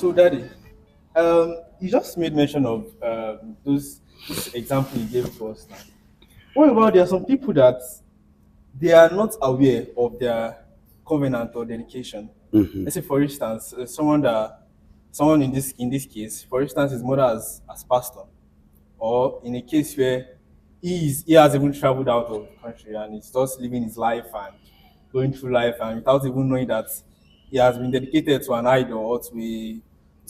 So, Daddy, you just made mention of those this example you gave to us now. What about there are some people that they are not aware of their covenant or dedication? Let's say, for instance, someone in this case, for instance, his mother as pastor, or in a case where he has even traveled out of the country and he's just living his life and going through life and without even knowing that he has been dedicated to an idol or to a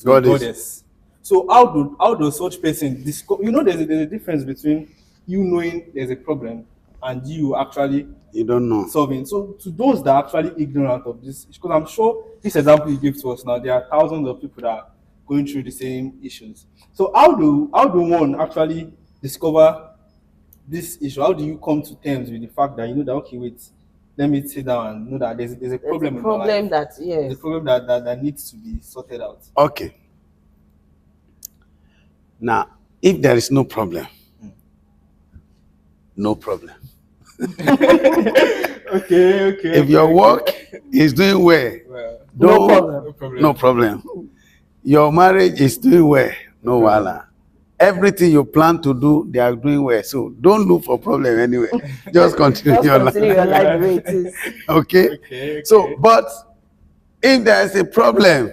God is. goddess. So how does such person discover? There's a difference between you knowing there's a problem and you actually You don't know. solving. So to those that are actually ignorant of this, because I'm sure this example you gave to us now, there are thousands of people that are going through the same issues. So how do one actually discover this issue? How do you come to terms with the fact that you know that okay, wait, let me sit down and know that there's a There's a problem in my problem life. that, There's yes. a problem that needs to be sorted out. Okay. Now, if there is no problem, no problem. Okay. If your work is doing well, No problem. No problem. Your marriage is doing well, no wahala. Everything you plan to do, they are doing well. So don't look for problem anywhere. Just continue Just your continue life. your life the way it is. Okay? Okay. So, but if there is a problem,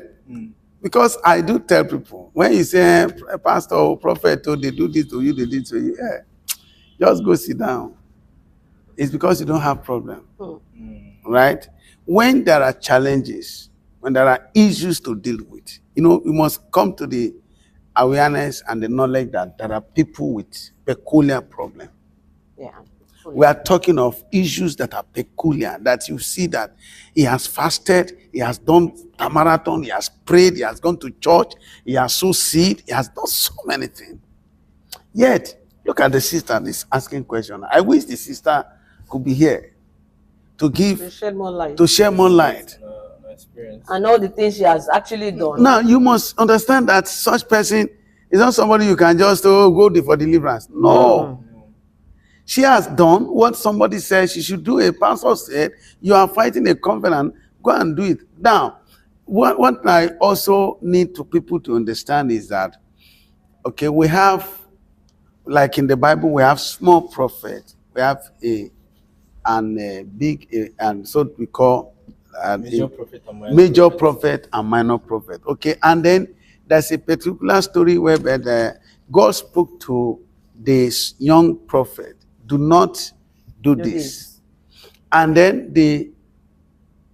because I do tell people, when you say, pastor or prophet, oh, they do this to you, they did to you, just go sit down. It's because you don't have problem, right? When there are challenges, when there are issues to deal with, you must come to the awareness and the knowledge that there are people with peculiar problems. Yeah. We are talking of issues that are peculiar, that you see that he has fasted, he has done a marathon, he has prayed, he has gone to church, he has sowed seed, he has done so many things. Yet, look at the sister that's asking question. I wish the sister could be here to shed more light. to share more light. Experience. And all the things she has actually done. Now, you must understand that such person is not somebody you can just go for deliverance. No. She has done what somebody said she should do. A pastor said, you are fighting a covenant, go and do it. Now, what I also need to people to understand is that, okay, we have, like in the Bible, we have small prophet, we have a big, and so we call major prophet and minor prophet. Okay, and then there's a particular story where God spoke to this young prophet, do not do this. And then the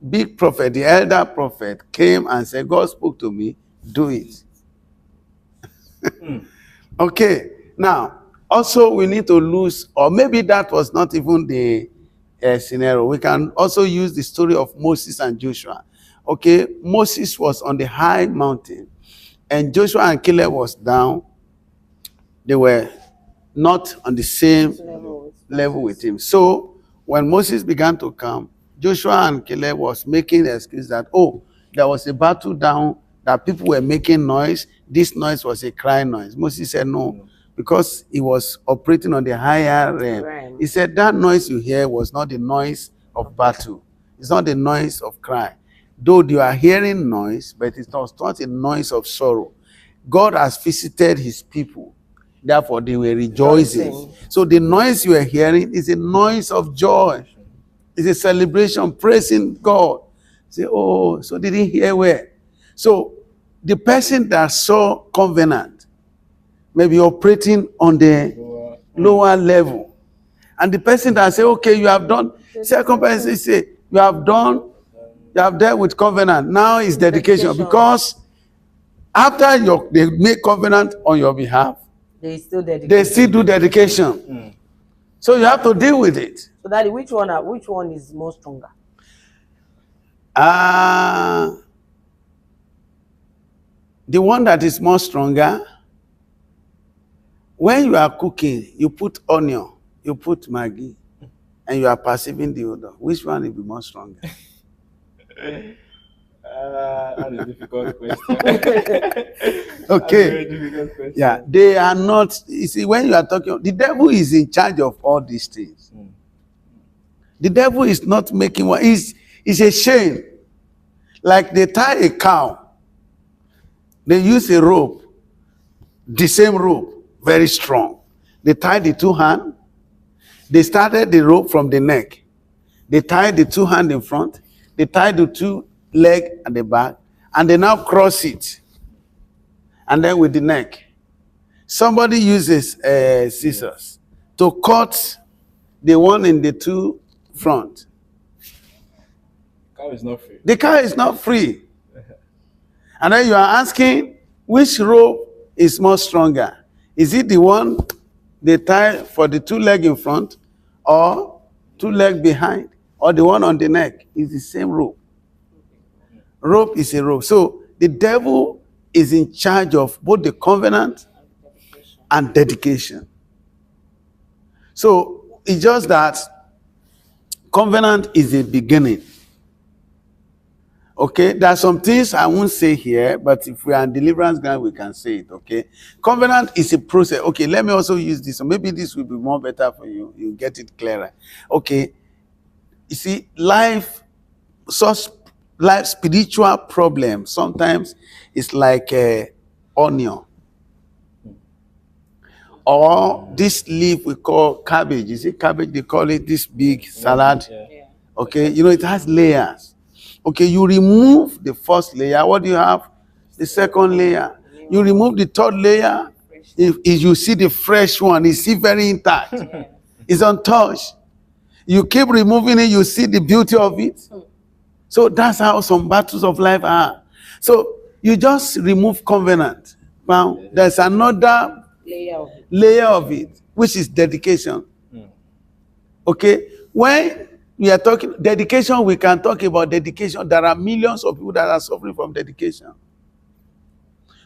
big prophet, the elder prophet, came and said, God spoke to me, do it. Okay, now, also we need to lose, or maybe that was not even the scenario. We can also use the story of Moses and Joshua. Okay, Moses was on the high mountain, and Joshua and Caleb was down. They were not on the same level with him. So when Moses began to come, Joshua and Caleb was making the excuse that, there was a battle down, that people were making noise. This noise was a crying noise. Moses said no, because he was operating on the higher realm. Right. He said that noise you hear was not the noise of battle. It's not the noise of cry. Though you are hearing noise, but it's not a noise of sorrow. God has visited his people. Therefore, they were rejoicing. So the noise you are hearing is a noise of joy. It's a celebration, praising God. Say, so they didn't hear where. So the person that saw covenant may be operating on the lower level. And the person that say, okay, you have done, second person say, you have dealt with covenant. Now is dedication. Because after they make covenant on your behalf, they still do dedication. So you have to deal with it. So Daddy, which one is more stronger? The one that is more stronger, when you are cooking, you put onion, you put Maggi, and you are perceiving the odor. Which one will be more stronger? That's a difficult question. Okay. Very difficult question. Yeah, they are not. You see, when you are talking, the devil is in charge of all these things. The devil is not making one. It's a shame. Like they tie a cow They use a rope, the same rope, very strong. They tied the two hands. They started the rope from the neck. They tied the two hands in front. They tied the two legs at the back. And they now cross it. And then with the neck. Somebody uses scissors to cut the one in the two front. Cow is not free. The car is not free. And then you are asking, which rope is more stronger? Is it the one they tie for the two leg in front, or two leg behind, or the one on the neck? It's the same rope. Rope is a rope. So the devil is in charge of both the covenant and dedication. So it's just that covenant is a beginning. Okay, there are some things I won't say here, but if we are in deliverance ground, we can say it. Okay, covenant is a process. Okay, let me also use this. So maybe this will be more better for you. You get it clearer. Okay, you see, life, spiritual problem sometimes it's like a onion, or this leaf we call cabbage. You see, cabbage, they call it this big salad. Yeah. Okay, you know, it has layers. Okay, you remove the first layer. What do you have? The second layer. You remove the third layer. If you see the fresh one, it's still very intact. It's untouched. You keep removing it, you see the beauty of it. So that's how some battles of life are. So you just remove covenant. Now, there's another layer of it, which is dedication. Okay, when we are talking dedication, we can talk about dedication. There are millions of people that are suffering from dedication.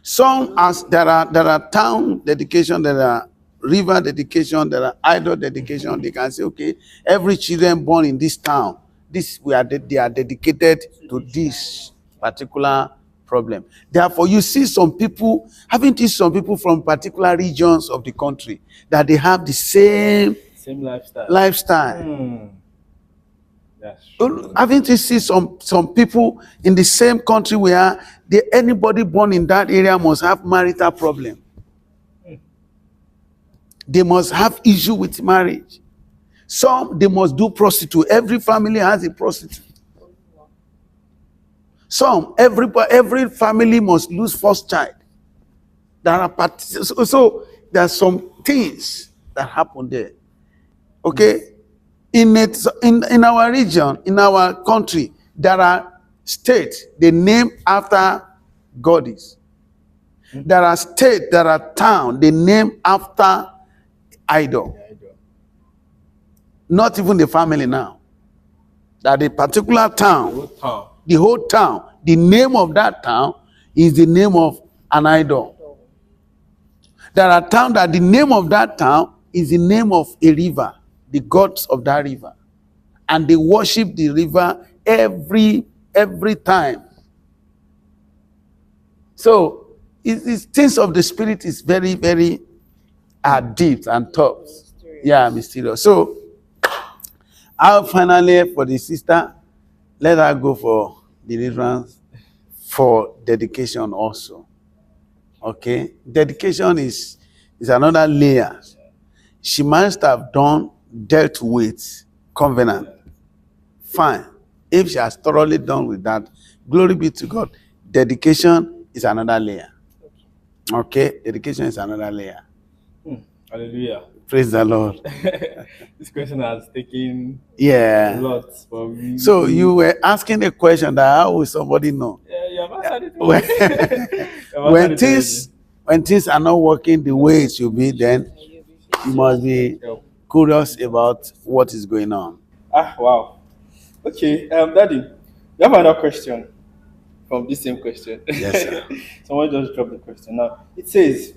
Some, as there are town dedication, there are river dedication, there are idol dedication. They can say, okay, every children born in this town, they are dedicated to this particular problem. Therefore, you see some people, haven't you some people from particular regions of the country that they have the same lifestyle. That's true. Haven't you seen some people in the same country where anybody born in that area must have marital problem? They must have issue with marriage. Some, they must do prostitute. Every family has a prostitute. Some, every family must lose first child. So there are some things that happen there. Okay? In our region, in our country, there are states they name after goddess. There are states, there are towns they name after idol. Not even the family now. That a particular town, the whole town, the name of that town is the name of an idol. There are towns that the name of that town is the name of a river, the gods of that river. And they worship the river every time. So it's things of the spirit is very, very deep and tough. Yeah, mysterious. So I'll finally, for the sister, let her go for deliverance, for dedication also. Okay? Dedication is another layer. She must have dealt with covenant. Fine. If she has thoroughly done with that, glory be to God. Dedication is another layer. Okay? Dedication is another layer. Hallelujah. Praise the Lord. This question has taken a lot for me. So you were asking a question that how will somebody know? Yeah, you have answered it. When things are not working the way it should be, then you must be curious about what is going on. Wow. Okay, Daddy, you have another question from this same question. Yes, sir. Someone just dropped the question. Now, it says,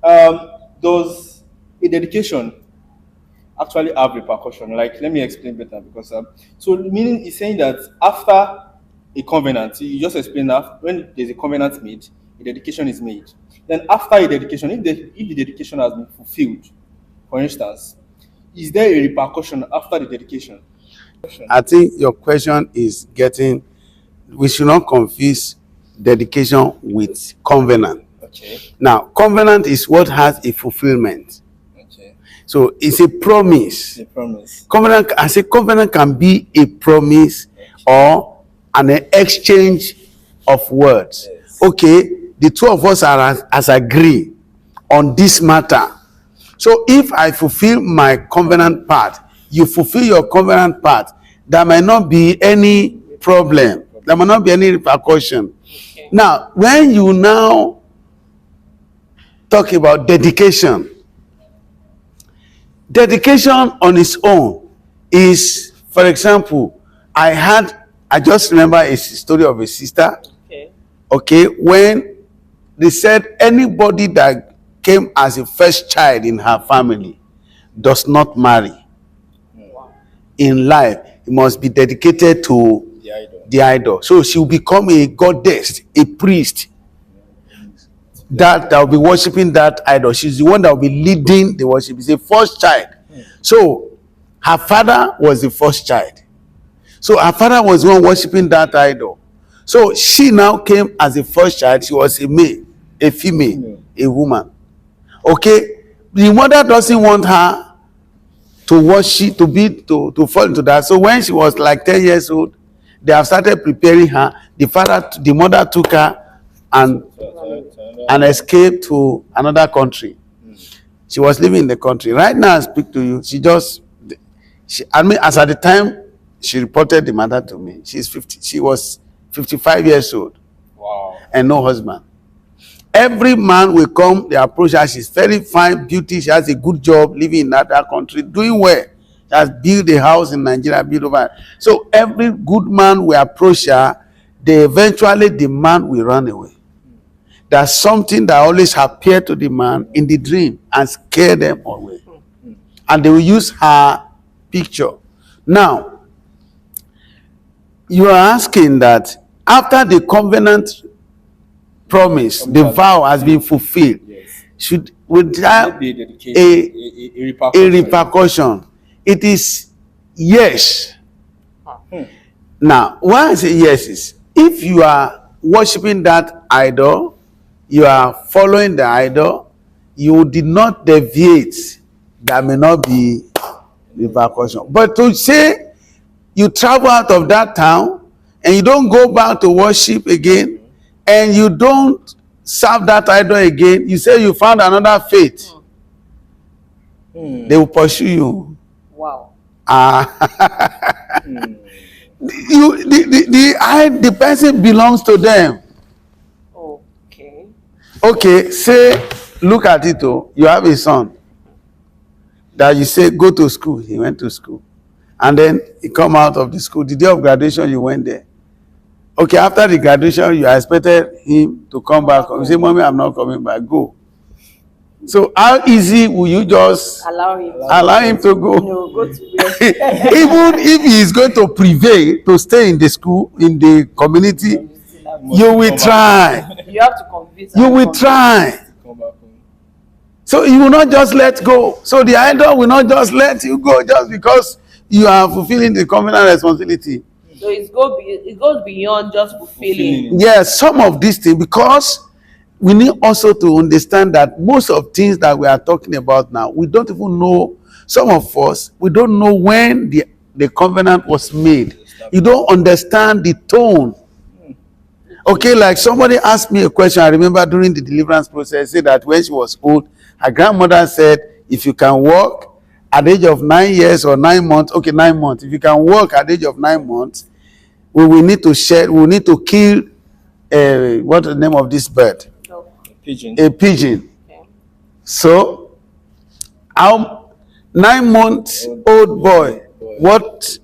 does a dedication actually have repercussion? Like, let me explain better because, so meaning is saying that after a covenant, you just explained that when there's a covenant made, a dedication is made. Then after a dedication, if the dedication has been fulfilled, for instance, is there a repercussion after the dedication? I think your question is we should not confuse dedication with covenant. Okay. Now, covenant is what has a fulfillment. Okay. So it's a promise. The promise. Covenant, I say covenant can be a promise or an exchange of words. Yes. Okay, the two of us are as agree on this matter. So if I fulfill my covenant part, you fulfill your covenant part, there might not be any problem. There might not be any repercussion. Okay. Now, when you now talk about dedication, dedication on its own is, for example, I just remember a story of a sister, Okay. okay, when they said anybody that came as a first child in her family does not marry Wow. in life. It must be dedicated to The idol. the idol. So she will become a goddess, a priest that will be worshiping that idol. She's the one that will be leading the worship. It's a first child. So her father was the first child. So her father was the one worshiping that idol. So she now came as a first child. She was a male, a female, a woman. Okay, the mother doesn't want her to worship, to fall into that. So when she was like 10 years old, they have started preparing her. The mother took her and escaped to another country. She was living in the country. Right now, I speak to you. I mean, as at the time she reported the matter to me, she was 55 years old. Wow. And no husband. Every man will come, they approach her. She's very fine, beauty. She has a good job, living in that country, doing well. She has built a house in Nigeria, built over. So every good man will approach her. The man will run away. There's something that always appear to the man in the dream and scare them away. And they will use her picture. Now, you are asking that after the covenant promise, the vow has been fulfilled, Yes. would there Be a dedication, a repercussion. repercussion? It is yes. Hmm. Now, why I say yes is, if you are worshiping that idol, you are following the idol, you did not deviate, there may not be repercussion. But to say you travel out of that town and you don't go back to worship again, and you don't serve that idol again, you say you found another faith, they will pursue you. Wow. The person belongs to them. Okay. Okay, say, look at it. Oh, you have a son that you say go to school. He went to school, and then he come out of the school. The day of graduation, you went there. Okay, after the graduation, you expected him to come back. You say, "Mommy, I'm not coming back. Go." So how easy will you just Allow him him. to go? No, go to where. Even if he is going to prevail to stay in the school, in the community, you will try. You have to convince. You and will convince. try. Come back home. So you will not just let go. So the idol will not just let you go just because you are fulfilling the covenant responsibility. So it goes beyond just fulfilling. Yes, some of these things, because we need also to understand that most of things that we are talking about now, we don't even know. Some of us, we don't know when the covenant was made. You don't understand the tone. Okay, like somebody asked me a question, I remember during the deliverance process, said that when she was old, her grandmother said, if you can walk at the age of 9 years or 9 months, okay, 9 months, if you can walk at the age of 9 months, we will need to kill, what's the name of this bird? Pigeon. A pigeon. Okay. So, how 9 months old boy, what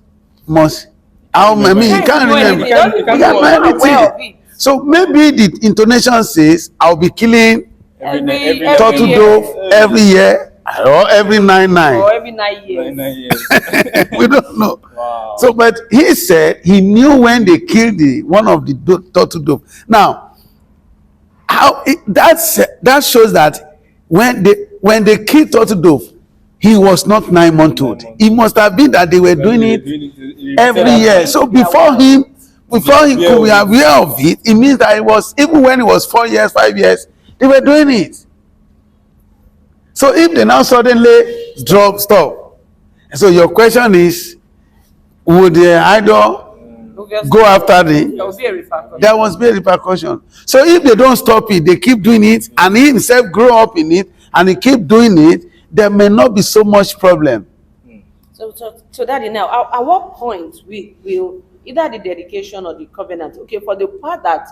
must, how, I mean, he can't remember. He can't remember anything. So maybe the intonation says, I'll be killing Every turtle year. dove every year or every 9 Or every 9 years. 9 years. We don't know. Wow. So, but he said he knew when they killed one of the turtle dove. Now, that shows that when they killed turtle dove, he was not 9 months old. It must have been that they were doing it every year. So before him, before he could be aware of it, it means that it was, even when it was 4 years, 5 years, they were doing it. So if they now suddenly stop. So your question is, would the idol go after the? There will be a repercussion. There must be a repercussion. So if they don't stop it, they keep doing it, and he himself grow up in it, and he keep doing it, there may not be so much problem. So Daddy, now, at what point will either the dedication or the covenant, okay, for the part that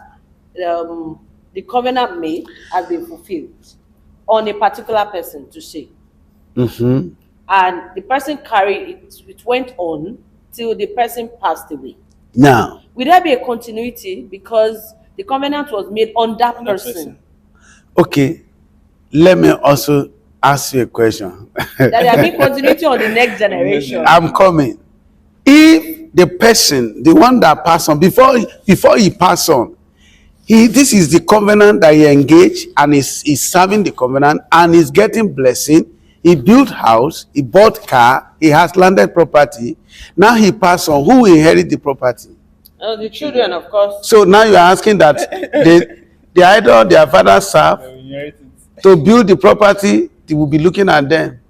the covenant made has been fulfilled on a particular person to say, and the person carried it, it went on till the person passed away. Now, Will there be a continuity because the covenant was made on that person? okay, let me also ask you a question. That there be continuity on the next generation. I'm coming. If the person, the one that passed on, before he passed on, this is the covenant that he engaged, and is serving the covenant, and is getting blessing. He built house, he bought car, he has landed property. Now he passed on. Who will inherit the property? The children, of course. So now you are asking that the idol their father served to build the property, they will be looking at them.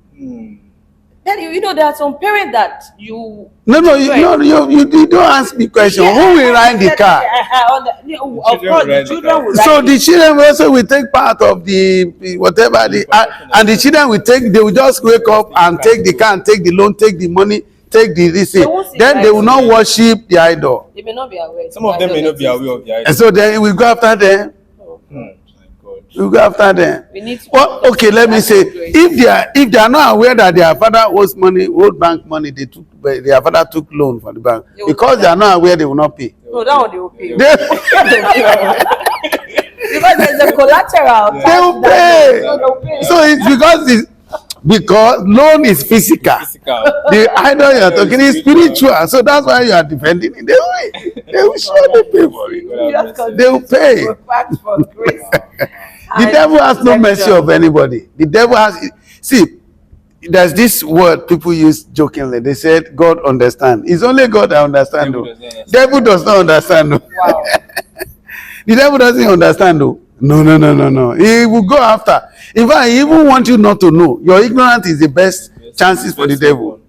Then you know there are some parents that you No, you don't ask me question. Yeah, Who will ride the car? Of course, the children will So ride the it. children also will take part of the whatever and the children will take. They will just wake up and take the car and take the loan, take the money, take the this. They won't see Then they will right. not worship the idol, They may not be aware. Some of them may not be aware of the idol. and so then we go after them. My God. We go after them. We need to Well, okay, let me say, Great. if they are not aware that their father owes money, owed bank money, their father took loan from the bank, They will because pay they are not aware, they will not pay. No, that one they will pay. They, Because there's a collateral. they will pay. So they'll pay. So it's because loan is physical. Physical. The idol you are talking is spiritual. So that's why you are defending it. They will surely pay for it. Just They will pay. we're back for grace. The devil has no mercy of anybody. The devil has. See, there's this word people use jokingly. They said, God understand. It's only God that understand. Devil does not understand. No. Wow. The devil doesn't understand. No. No. He will go after. In fact, he even want you not to know. Your ignorance is the best chances for the devil.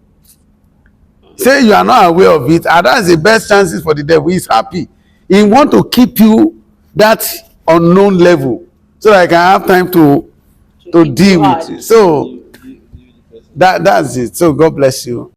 Say you are not aware of it, and that's the best chances for the devil. He's happy. He want to keep you that unknown level, so that I can have time to deal with it. So that's it. So God bless you.